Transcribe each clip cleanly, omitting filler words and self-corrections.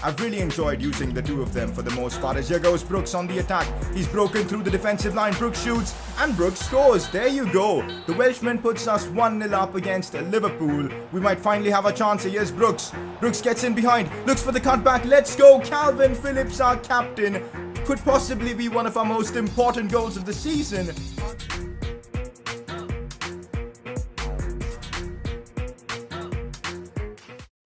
I've really enjoyed using the two of them for the most part. As here goes Brooks on the attack. He's broken through the defensive line. Brooks shoots and Brooks scores. There you go. The Welshman puts us 1-0 up against Liverpool. We might finally have a chance. Here's Brooks. Brooks gets in behind. Looks for the cutback. Let's go. Calvin Phillips, our captain. Could possibly be one of our most important goals of the season.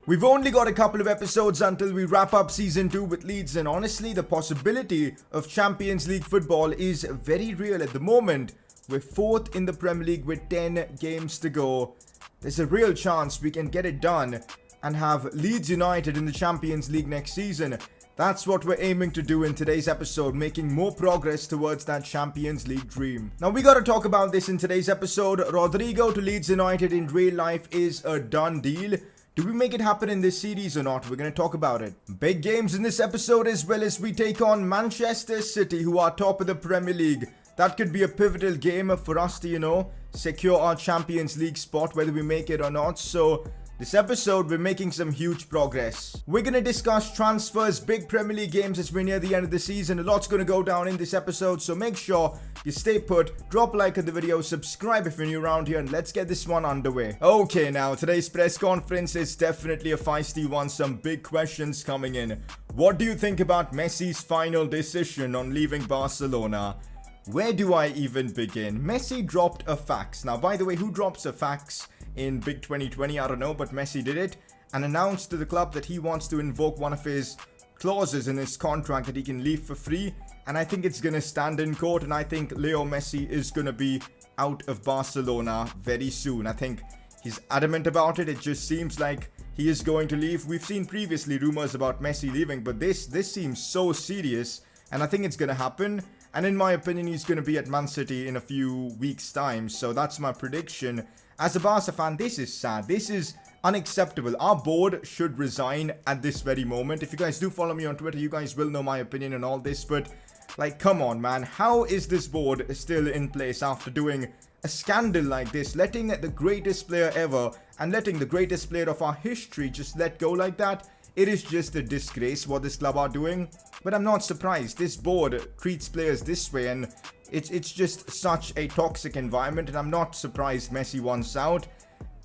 We've only got a couple of episodes until we wrap up Season 2 with Leeds, and honestly, the possibility of Champions League football is very real at the moment. We're 4th in the Premier League with 10 games to go. There's a real chance we can get it done and have Leeds United in the Champions League next season. That's what we're aiming to do in today's episode, making more progress towards that Champions League dream. Now, we gotta talk about this in today's episode. Rodrigo to Leeds United in real life is a done deal. Do we make it happen in this series or not? We're going to talk about it. Big games in this episode, as well as we take on Manchester City, who are top of the Premier League. That could be a pivotal game for us to, secure our Champions League spot, whether we make it or not. So this episode, we're making some huge progress. We're going to discuss transfers, big Premier League games as we're near the end of the season. A lot's going to go down in this episode, so make sure you stay put, drop a like on the video, subscribe if you're new around here, and let's get this one underway. Okay, now, today's press conference is definitely a feisty one. Some big questions coming in. What do you think about Messi's final decision on leaving Barcelona? Where do I even begin? Messi dropped a fax. Now, by the way, who drops a fax in big 2020? I don't know, but Messi did it and announced to the club that he wants to invoke one of his clauses in his contract that he can leave for free, and I think it's going to stand in court, and I think Leo Messi is going to be out of Barcelona very soon. I think he's adamant about it. It just seems like he is going to leave. We've seen previously rumors about Messi leaving, but this seems so serious, and I think it's going to happen. And in my opinion, he's going to be at Man City in a few weeks' time, so that's my prediction. As a Barca fan, this is sad. This is unacceptable. Our board should resign at this very moment. If you guys do follow me on Twitter, you guys will know my opinion on all this, but like, come on, man. How is this board still in place after doing a scandal like this, letting the greatest player ever and letting the greatest player of our history just let go like that? It is just a disgrace what this club are doing, but I'm not surprised. This board treats players this way, and it's just such a toxic environment, and I'm not surprised Messi wants out.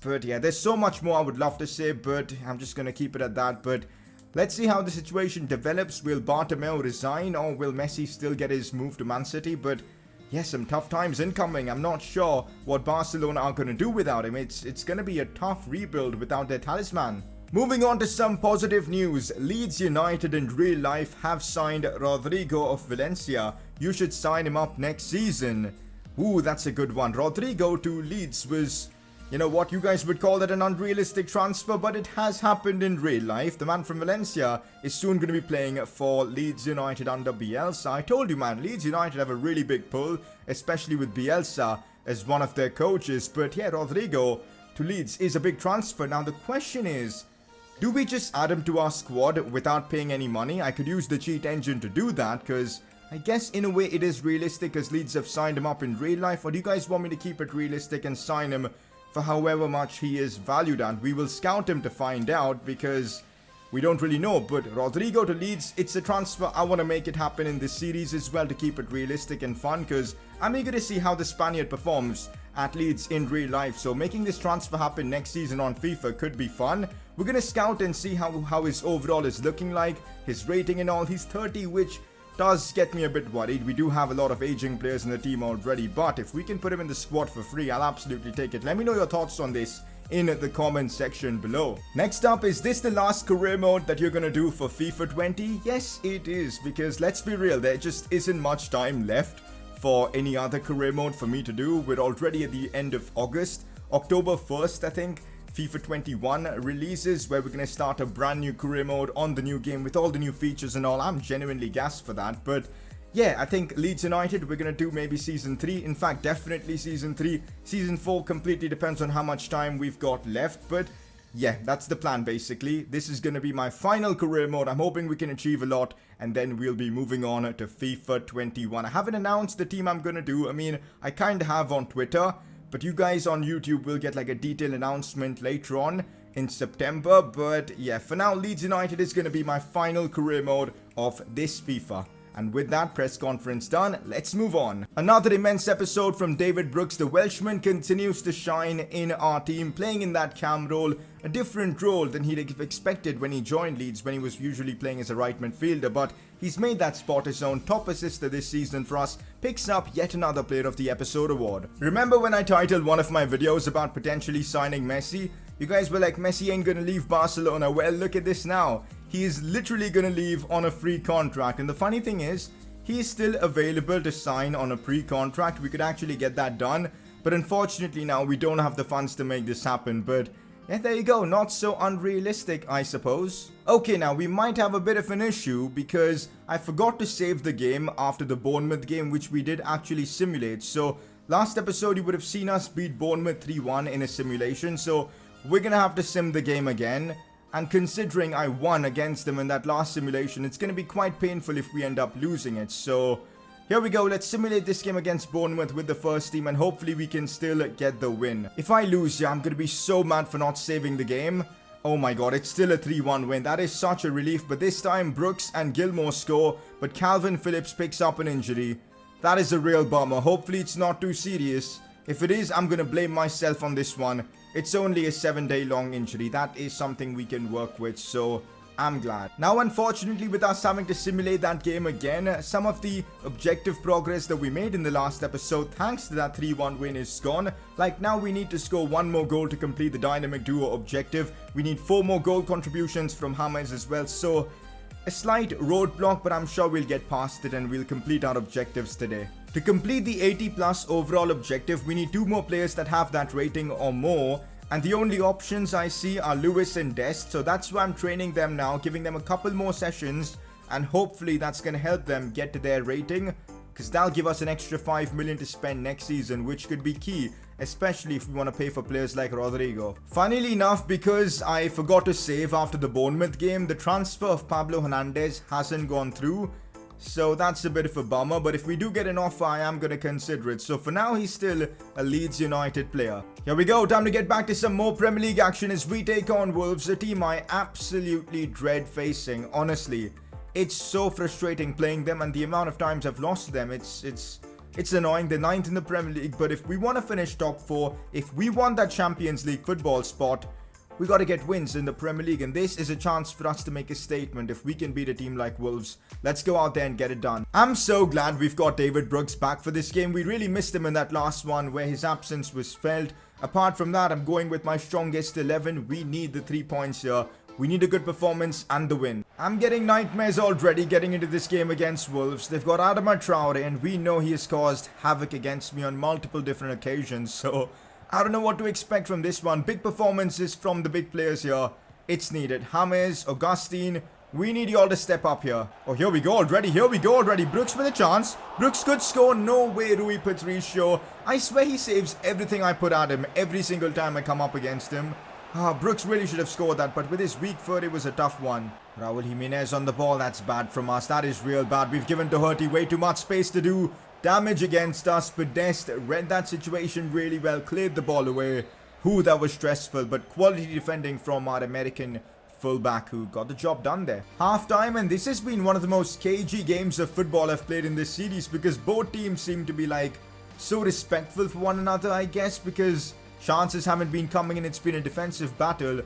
But yeah, there's so much more I would love to say, but I'm just going to keep it at that. But let's see how the situation develops. Will Bartomeu resign, or will Messi still get his move to Man City? But yeah, some tough times incoming. I'm not sure what Barcelona are going to do without him. It's going to be a tough rebuild without their talisman. Moving on to some positive news. Leeds United in real life have signed Rodrigo of Valencia. You should sign him up next season. Ooh, that's a good one. Rodrigo to Leeds was, what you guys would call that an unrealistic transfer, but it has happened in real life. The man from Valencia is soon going to be playing for Leeds United under Bielsa. I told you, man, Leeds United have a really big pull, especially with Bielsa as one of their coaches. But yeah, Rodrigo to Leeds is a big transfer. Now the question is, do we just add him to our squad without paying any money? I could use the cheat engine to do that, because I guess in a way it is realistic as Leeds have signed him up in real life. Or do you guys want me to keep it realistic and sign him for however much he is valued at? We will scout him to find out, because we don't really know. But Rodrigo to Leeds, it's a transfer. I want to make it happen in this series as well to keep it realistic and fun, because I'm eager to see how the Spaniard performs at Leeds in real life. So making this transfer happen next season on FIFA could be fun. We're going to scout and see how his overall is looking like, his rating and all. He's 30, which does get me a bit worried. We do have a lot of aging players in the team already, but if we can put him in the squad for free, I'll absolutely take it. Let me know your thoughts on this in the comment section below. Next up, is this the last career mode that you're going to do for FIFA 20? Yes, it is, because let's be real, there just isn't much time left for any other career mode for me to do. We're already at the end of August. October 1st, I think, FIFA 21 releases, where we're going to start a brand new career mode on the new game with all the new features and all. I'm genuinely gassed for that. But yeah, I think Leeds United, we're going to do maybe Season 3. In fact, definitely Season 3. Season 4 completely depends on how much time we've got left. But yeah, that's the plan basically. This is going to be my final career mode. I'm hoping we can achieve a lot, and then we'll be moving on to FIFA 21. I haven't announced the team I'm going to do. I mean, I kind of have on Twitter, but you guys on YouTube will get like a detailed announcement later on in September. But yeah, for now, Leeds United is going to be my final career mode of this FIFA. And with that press conference done, let's move on. Another immense episode from David Brooks. The Welshman continues to shine in our team, playing in that cam role, a different role than he'd expected when he joined Leeds, when he was usually playing as a right midfielder. But he's made that spot his own. Top assister this season for us, picks up yet another Player of the Episode award. Remember when I titled one of my videos about potentially signing Messi? You guys were like, Messi ain't gonna leave Barcelona. Well, look at this now. He is literally going to leave on a free contract. And the funny thing is, he is still available to sign on a pre-contract. We could actually get that done. But unfortunately now, we don't have the funds to make this happen. But yeah, there you go. Not so unrealistic, I suppose. Okay, now we might have a bit of an issue because I forgot to save the game after the Bournemouth game, which we did actually simulate. So last episode, you would have seen us beat Bournemouth 3-1 in a simulation. So we're going to have to sim the game again. And considering I won against them in that last simulation, it's going to be quite painful if we end up losing it. So here we go. Let's simulate this game against Bournemouth with the first team, and hopefully we can still get the win. If I lose, yeah, I'm going to be so mad for not saving the game. Oh my god, it's still a 3-1 win. That is such a relief. But this time, Brooks and Gilmore score, but Calvin Phillips picks up an injury. That is a real bummer. Hopefully it's not too serious. If it is, I'm going to blame myself on this one. It's only a 7-day long injury. That is something we can work with, so I'm glad. Now, unfortunately, with us having to simulate that game again, some of the objective progress that we made in the last episode, thanks to that 3-1 win, is gone. Like, now we need to score one more goal to complete the dynamic duo objective. We need 4 more goal contributions from James as well, so a slight roadblock, but I'm sure we'll get past it and we'll complete our objectives today. To complete the 80 plus overall objective, we need 2 more players that have that rating or more. And the only options I see are Lewis and Dest. So that's why I'm training them now, giving them a couple more sessions. And hopefully that's going to help them get to their rating. Because that'll give us an extra 5 million to spend next season, which could be key. Especially if we want to pay for players like Rodrigo. Funnily enough, because I forgot to save after the Bournemouth game, the transfer of Pablo Hernandez hasn't gone through. So that's a bit of a bummer, but if we do get an offer, I am going to consider it. So for now, he's still a Leeds United player. Here we go, time to get back to some more Premier League action as we take on Wolves, a team I absolutely dread facing. Honestly, it's so frustrating playing them, and the amount of times I've lost to them, it's annoying. They're 9th in the Premier League, but if we want to finish top 4, if we want that Champions League football spot, we got to get wins in the Premier League, and this is a chance for us to make a statement. If we can beat a team like Wolves, let's go out there and get it done. I'm so glad we've got David Brooks back for this game. We really missed him in that last one where his absence was felt. Apart from that, I'm going with my strongest 11. We need the 3 points here. We need a good performance and the win. I'm getting nightmares already getting into this game against Wolves. They've got Adama Traore, and we know he has caused havoc against me on multiple different occasions, so I don't know what to expect from this one. Big performances from the big players here. It's needed. James, Augustine, we need you all to step up here. Oh, here we go already. Here we go already. Brooks with a chance. Brooks could score. No way, Rui Patricio. I swear he saves everything I put at him every single time I come up against him. Brooks really should have scored that, but with his weak foot, it was a tough one. Raul Jimenez on the ball. That's bad from us. That is real bad. We've given Doherty way too much space to do damage against us, but Dest read that situation really well, cleared the ball away. That was stressful, but quality defending from our American fullback who got the job done there. Half time, and this has been one of the most cagey games of football I've played in this series because both teams seem to be like so respectful for one another, I guess, because chances haven't been coming and it's been a defensive battle.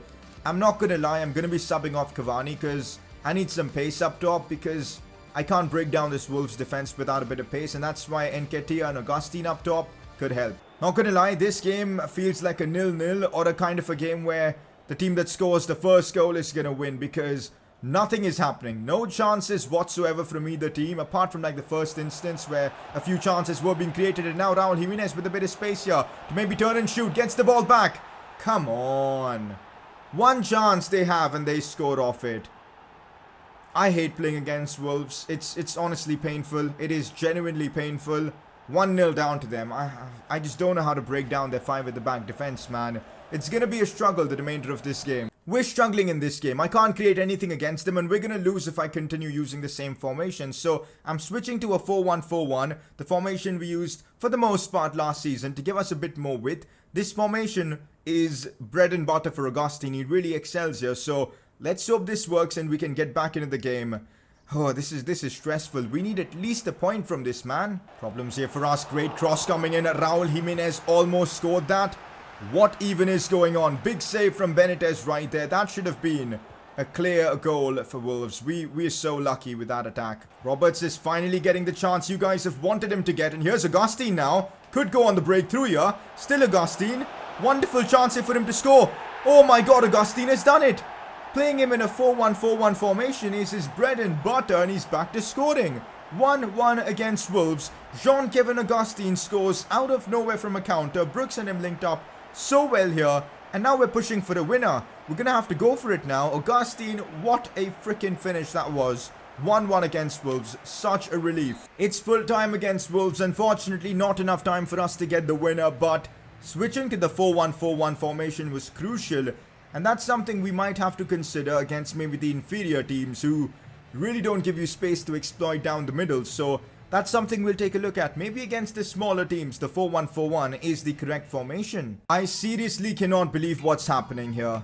I'm not gonna lie, I'm gonna be subbing off Cavani because I need some pace up top because I can't break down this Wolves defense without a bit of pace, and that's why Nketiah and Augustine up top could help. Not gonna lie, this game feels like a 0-0 or a kind of a game where the team that scores the first goal is gonna win because nothing is happening. No chances whatsoever from either team apart from like the first instance where a few chances were being created, and now Raul Jimenez with a bit of space here to maybe turn and shoot, gets the ball back. Come on. One chance they have and they score off it. I hate playing against Wolves. It's honestly painful. It is genuinely painful. 1-0 down to them. I just don't know how to break down their 5 at the back defense, man. It's going to be a struggle the remainder of this game. We're struggling in this game. I can't create anything against them, and we're going to lose if I continue using the same formation. So I'm switching to a 4-1-4-1, the formation we used for the most part last season to give us a bit more width. This formation is bread and butter for Augustine. He really excels here. So let's hope this works and we can get back into the game. Oh, this is stressful. We need at least a point from this, man. Problems here for us. Great cross coming in. Raul Jimenez almost scored that. What even is going on? Big save from Benitez right there. That should have been a clear goal for Wolves. We're so lucky with that attack. Roberts is finally getting the chance you guys have wanted him to get. And here's Augustine now. Could go on the breakthrough here. Still Augustine. Wonderful chance here for him to score. Oh my god, Augustine has done it. Playing him in a 4-1-4-1 formation is his bread and butter, and he's back to scoring. 1-1 against Wolves. Jean-Kevin Augustine scores out of nowhere from a counter. Brooks and him linked up so well here, and now we're pushing for the winner. We're gonna have to go for it now. Augustine, what a freaking finish that was. 1-1 against Wolves, such a relief. It's full time against Wolves. Unfortunately, not enough time for us to get the winner, but switching to the 4-1-4-1 formation was crucial, and that's something we might have to consider against maybe the inferior teams who really don't give you space to exploit down the middle. So that's something we'll take a look at. Maybe against the smaller teams, the 4-1-4-1 is the correct formation. I seriously cannot believe what's happening here.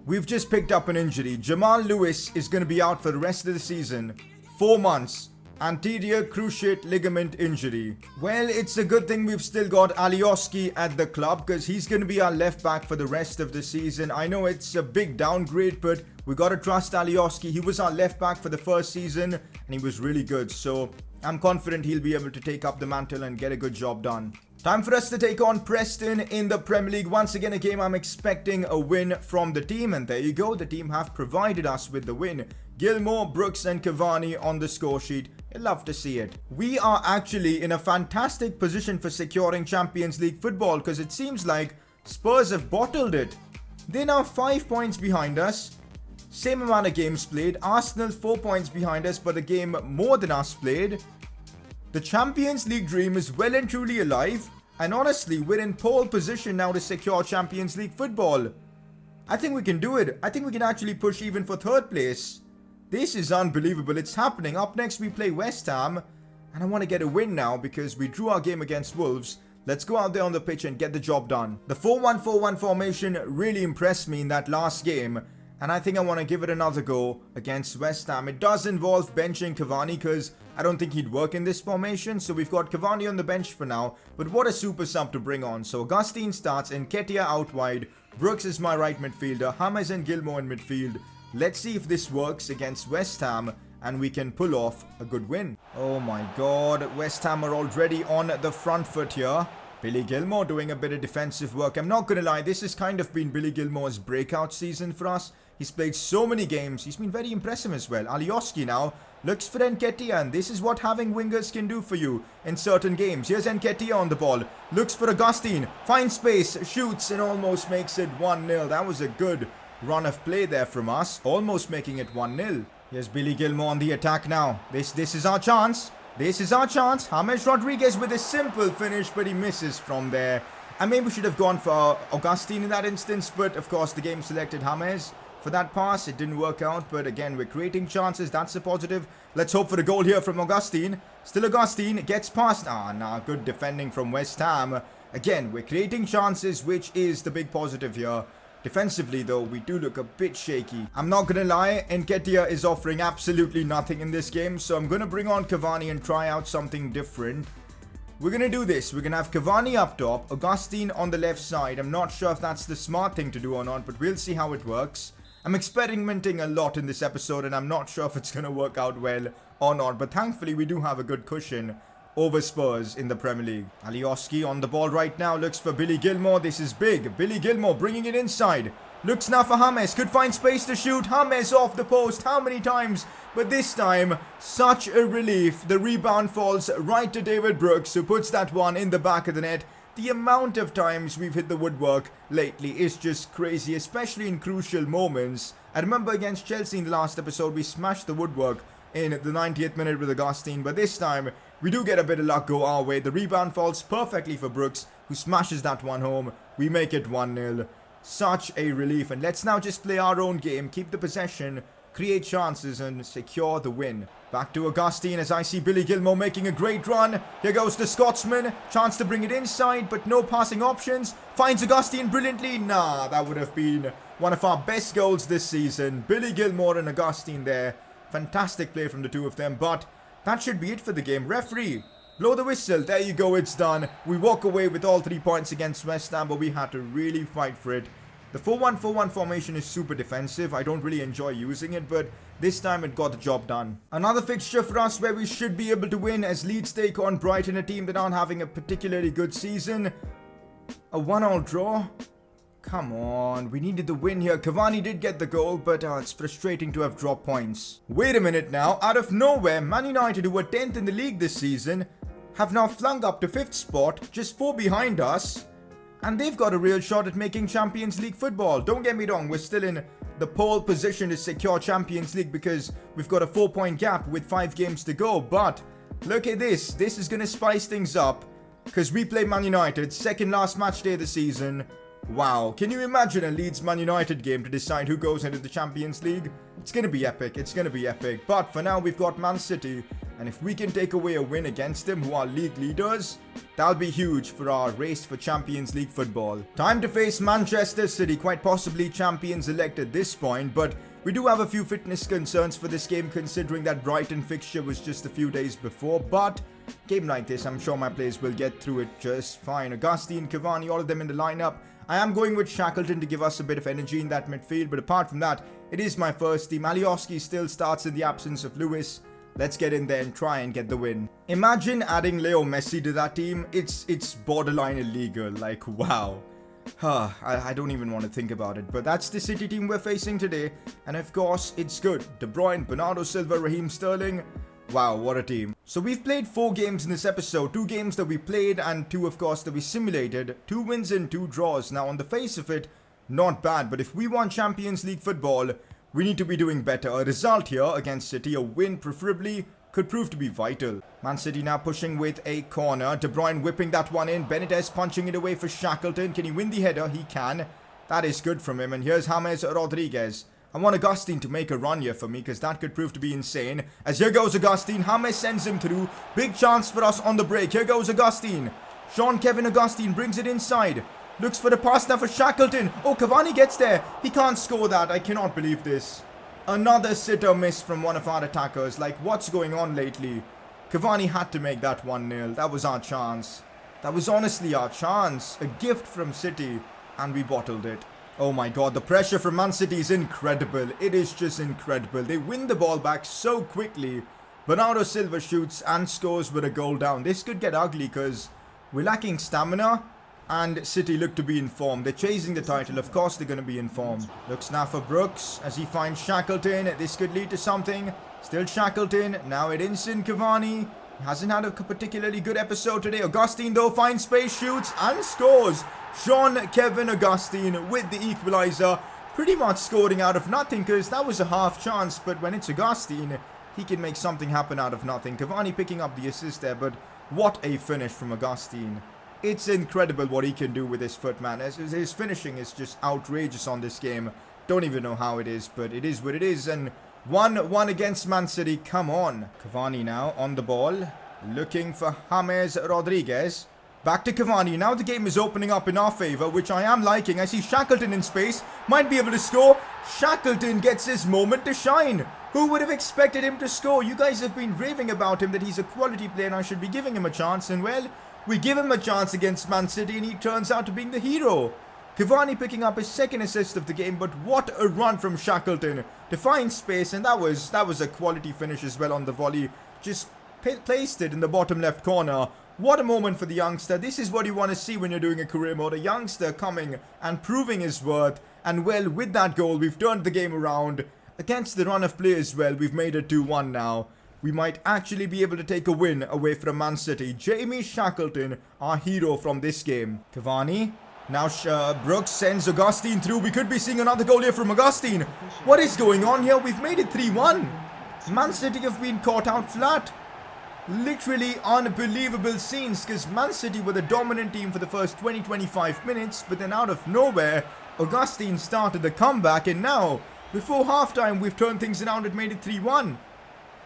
We've just picked up an injury. Jamal Lewis is going to be out for the rest of the season. 4 months. Anterior cruciate ligament injury. Well, it's a good thing we've still got Alioski at the club, because he's going to be our left back for the rest of the season. I know it's a big downgrade, but we got to trust Alioski. He was our left back for the first season, and he was really good. So I'm confident he'll be able to take up the mantle and get a good job done. Time for us to take on Preston in the Premier League. Once again, a game I'm expecting a win from the team. And there you go. The team have provided us with the win. Gilmore, Brooks and Cavani on the score sheet. You'll love to see it. We are actually in a fantastic position for securing Champions League football, because it seems like Spurs have bottled it. They're now 5 points behind us. Same amount of games played. Arsenal 4 points behind us, but a game more than us played. The Champions League dream is well and truly alive, and honestly, we're in pole position now to secure Champions League football. I think we can do it. I think we can actually push even for third place. This is unbelievable. It's happening. Up next, we play West Ham, and I want to get a win now because we drew our game against Wolves. Let's go out there on the pitch and get the job done. The 4-1-4-1 formation really impressed me in that last game, and I think I want to give it another go against West Ham. It does involve benching Cavani because I don't think he'd work in this formation. So we've got Cavani on the bench for now. But what a super sub to bring on. So Augustine starts, Nketiah out wide. Brooks is my right midfielder. James and Gilmore in midfield. Let's see if this works against West Ham and we can pull off a good win. Oh my god. West Ham are already on the front foot here. Billy Gilmore doing a bit of defensive work. I'm not going to lie, this has kind of been Billy Gilmore's breakout season for us. He's played so many games. He's been very impressive as well. Alioski now looks for Nketiah, and this is what having wingers can do for you in certain games. Here's Nketiah on the ball. Looks for Augustine. Finds space. Shoots and almost makes it 1-0. That was a good run of play there from us. Almost making it 1-0. Here's Billy Gilmore on the attack now. This is our chance. This is our chance. James Rodriguez with a simple finish, but he misses from there. I maybe we should have gone for Augustine in that instance, but of course the game selected James for that pass. It didn't work out, but again, we're creating chances. That's a positive. Let's hope for the goal here from Augustine. Still Augustine gets past. Good defending from West Ham. Again, we're creating chances, which is the big positive here. Defensively, though, we do look a bit shaky. I'm not gonna lie, Nketiah is offering absolutely nothing in this game, so I'm gonna bring on Cavani and try out something different. We're gonna do this. We're gonna have Cavani up top, Augustine on the left side. I'm not sure if that's the smart thing to do or not, but we'll see how it works. I'm experimenting a lot in this episode, and I'm not sure if it's gonna work out well or not, but thankfully we do have a good cushion over Spurs in the Premier League. Alioski on the ball right now, looks for Billy Gilmore. This is big. Billy Gilmore bringing it inside. Looks now for James. Could find space to shoot. James off the post. How many times? But this time, such a relief. The rebound falls right to David Brooks, who puts that one in the back of the net. The amount of times we've hit the woodwork lately is just crazy, especially in crucial moments. I remember against Chelsea in the last episode, we smashed the woodwork in the 90th minute with Augustine, but this time we do get a bit of luck go our way. The rebound falls perfectly for Brooks, who smashes that one home. We make it 1-0. Such a relief. And let's now just play our own game, keep the possession, create chances and secure the win. Back to Augustine as I see Billy Gilmore making a great run. Here goes the Scotsman. Chance to bring it inside, but no passing options. Finds Augustine brilliantly. Nah, that would have been one of our best goals this season. Billy Gilmore and Augustine there. Fantastic play from the two of them, but that should be it for the game. Referee, blow the whistle. There you go, it's done. We walk away with all 3 points against West Ham, but we had to really fight for it. The 4-1-4-1 formation is super defensive. I don't really enjoy using it, but this time it got the job done. Another fixture for us where we should be able to win as Leeds take on Brighton, a team that aren't having a particularly good season. A 1-1 draw? Come on, we needed the win here. Cavani did get the goal, but it's frustrating to have dropped points. Wait a minute now. Out of nowhere, Man United, who were 10th in the league this season, have now flung up to 5th spot, just 4 behind us. And they've got a real shot at making Champions League football. Don't get me wrong, we're still in the pole position to secure Champions League because we've got a 4-point gap with 5 games to go. But look at this. This is going to spice things up because we play Man United, second last match day of the season. Wow, can you imagine a Leeds Man United game to decide who goes into the Champions League? It's going to be epic. It's going to be epic. But for now, we've got Man City. And if we can take away a win against them, who are league leaders, that'll be huge for our race for Champions League football. Time to face Manchester City, quite possibly champions elect at this point, but we do have a few fitness concerns for this game considering that Brighton fixture was just a few days before, but game like this, I'm sure my players will get through it just fine. Augustine, Cavani, all of them in the lineup. I am going with Shackleton to give us a bit of energy in that midfield, but apart from that, it is my first team. Alioski still starts in the absence of Lewis. Let's get in there and try and get the win. Imagine adding Leo Messi to that team. It's borderline illegal. Like, wow. I don't even want to think about it. But that's the City team we're facing today. And of course, it's good. De Bruyne, Bernardo Silva, Raheem Sterling. Wow, what a team. So we've played 4 games in this episode. 2 games that we played and 2, of course, that we simulated. 2 wins and 2 draws. Now, on the face of it, not bad. But if we want Champions League football, we need to be doing better. A result here against City, a win preferably, could prove to be vital. Man City now pushing with a corner. De Bruyne whipping that one in. Benitez punching it away for Shackleton. Can he win the header? He can. That is good from him. And here's James Rodriguez. I want Augustine to make a run here for me because that could prove to be insane. As here goes Augustine. James sends him through. Big chance for us on the break. Here goes Augustine. Kevin Augustine brings it inside. Looks for the pass now for Shackleton. Oh, Cavani gets there. He can't score that. I cannot believe this. Another sitter miss from one of our attackers. Like, what's going on lately? Cavani had to make that 1-0. That was our chance. That was honestly our chance. A gift from City. And we bottled it. Oh my god, the pressure from Man City is incredible. It is just incredible. They win the ball back so quickly. Bernardo Silva shoots and scores with a goal down. This could get ugly because we're lacking stamina. And City look to be in form. They're chasing the title. Of course they're going to be in form. Looks now for Brooks as he finds Shackleton. This could lead to something. Still Shackleton. Now Edinson Cavani. He hasn't had a particularly good episode today. Augustine though finds space, shoots and scores. Kevin Augustine with the equaliser. Pretty much scoring out of nothing because that was a half chance. But when it's Augustine, he can make something happen out of nothing. Cavani picking up the assist there. But what a finish from Augustine. It's incredible what he can do with his foot, man. His finishing is just outrageous on this game. Don't even know how it is, but it is what it is. And 1-1 against Man City. Come on. Cavani now on the ball. Looking for James Rodriguez. Back to Cavani. Now the game is opening up in our favour, which I am liking. I see Shackleton in space. Might be able to score. Shackleton gets his moment to shine. Who would have expected him to score? You guys have been raving about him, that he's a quality player and I should be giving him a chance. And well, we give him a chance against Man City and he turns out to being the hero. Cavani picking up his 2nd assist of the game, but what a run from Shackleton to find space, and that was a quality finish as well on the volley. Just placed it in the bottom left corner. What a moment for the youngster. This is what you want to see when you're doing a career mode. A youngster coming and proving his worth. And well, with that goal, we've turned the game around. Against the run of play as well, we've made it 2-1 now. We might actually be able to take a win away from Man City. Jamie Shackleton, our hero from this game. Cavani. Now Brooks sends Augustine through. We could be seeing another goal here from Augustine. What is going on here? We've made it 3-1. Man City have been caught out flat. Literally unbelievable scenes because Man City were the dominant team for the first 20-25 minutes. But then out of nowhere, Augustine started the comeback, and now, before halftime, we've turned things around and made it 3-1.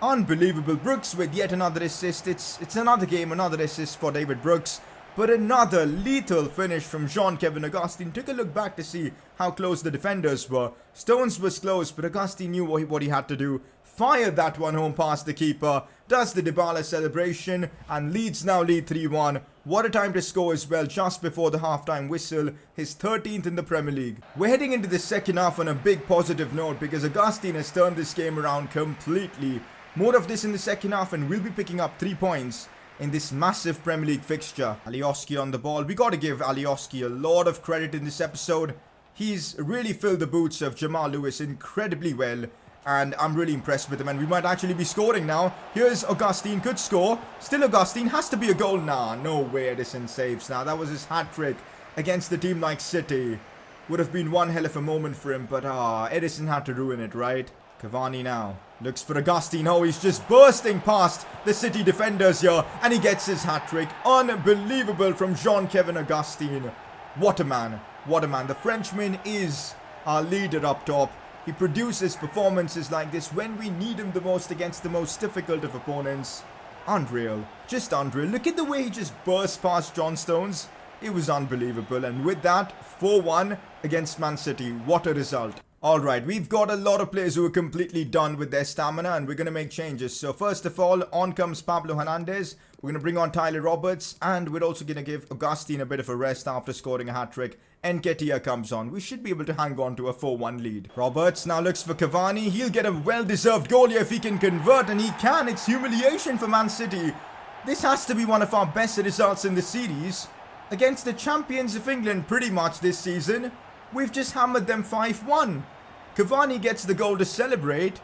Unbelievable. Brooks with yet another assist. It's another game, another assist for David Brooks. But another lethal finish from Jean-Kevin Augustine. Took a look back to see how close the defenders were. Stones was close, but Augustine knew what he had to do. Fired that one home past the keeper. Does the Dybala celebration. And Leeds now lead 3-1. What a time to score as well, just before the halftime whistle. His 13th in the Premier League. We're heading into the second half on a big positive note, because Augustine has turned this game around completely. More of this in the second half, and we'll be picking up 3 points in this massive Premier League fixture. Alioski on the ball. We got to give Alioski a lot of credit in this episode. He's really filled the boots of Jamal Lewis incredibly well, and I'm really impressed with him, and we might actually be scoring now. Here's Augustine, could score. Still Augustine, has to be a goal. Nah, no way Edison saves now. That was his hat-trick against a team like City. Would have been one hell of a moment for him, but Edison had to ruin it, right? Cavani now looks for Augustine. Oh, he's just bursting past the City defenders here, and he gets his hat-trick. Unbelievable from Jean-Kevin Augustine. What a man. What a man. The Frenchman is our leader up top. He produces performances like this when we need him the most against the most difficult of opponents. Unreal. Just unreal. Look at the way he just burst past John Stones. It was unbelievable. And with that, 4-1 against Man City. What a result. Alright, we've got a lot of players who are completely done with their stamina, and we're going to make changes. So first of all, on comes Pablo Hernandez. We're going to bring on Tyler Roberts, and we're also going to give Augustine a bit of a rest after scoring a hat-trick. Nketiah comes on. We should be able to hang on to a 4-1 lead. Roberts now looks for Cavani. He'll get a well-deserved goal here if he can convert, and he can. It's humiliation for Man City. This has to be one of our best results in the series. Against the champions of England pretty much this season. We've just hammered them 5-1. Cavani gets the goal to celebrate.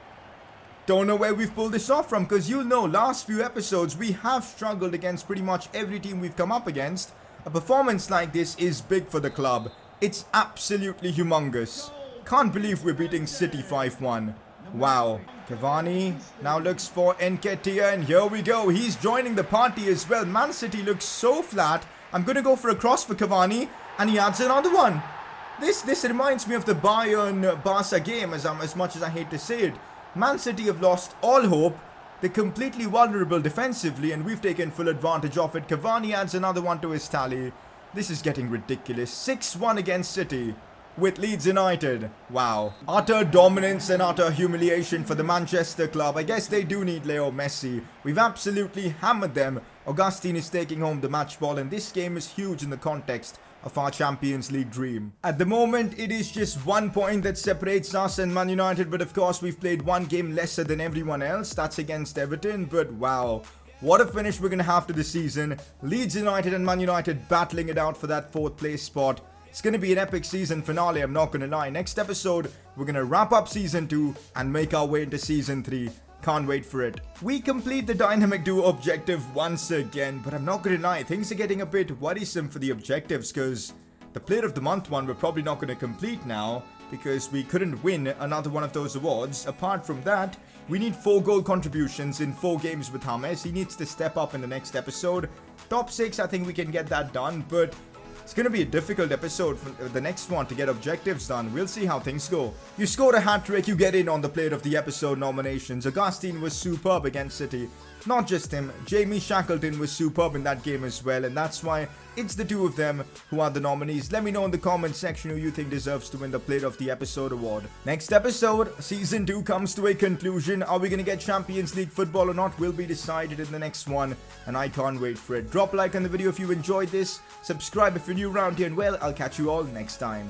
Don't know where we've pulled this off from, because you'll know last few episodes we have struggled against pretty much every team we've come up against. A performance like this is big for the club. It's absolutely humongous. Can't believe we're beating City 5-1. Wow. Cavani now looks for Nketiah, and here we go. He's joining the party as well. Man City looks so flat. I'm going to go for a cross for Cavani, and he adds another one. This reminds me of the Bayern-Barca game, as much as I hate to say it. Man City have lost all hope. They're completely vulnerable defensively, and we've taken full advantage of it. Cavani adds another one to his tally. This is getting ridiculous. 6-1 against City with Leeds United. Wow. Utter dominance and utter humiliation for the Manchester club. I guess they do need Leo Messi. We've absolutely hammered them. Augustine is taking home the match ball, and this game is huge in the context of our Champions League dream. At the moment, it is just 1 point that separates us and Man United, but of course we've played one game lesser than everyone else. That's against Everton, but wow. What a finish we're going to have to the season. Leeds United and Man United battling it out for that 4th place spot. It's going to be an epic season finale, I'm not going to lie. Next episode, we're going to wrap up Season 2 and make our way into Season 3. Can't wait for it. We complete the Dynamic Duo objective once again, but I'm not going to lie, things are getting a bit worrisome for the objectives, because the Player of the Month one we're probably not going to complete now, because we couldn't win another one of those awards. Apart from that, we need 4 goal contributions in 4 games with James. He needs to step up in the next episode. Top 6, I think we can get that done, but it's going to be a difficult episode for the next one to get objectives done. We'll see how things go. You scored a hat-trick, you get in on the Player of the Episode nominations. Augustine was superb against City. Not just him, Jamie Shackleton was superb in that game as well, and that's why it's the 2 of them who are the nominees. Let me know in the comment section who you think deserves to win the Player of the Episode award. Next episode, Season 2 comes to a conclusion. Are we going to get Champions League football or not will be decided in the next one, and I can't wait for it. Drop a like on the video if you enjoyed this, subscribe if you're new around here, and well, I'll catch you all next time.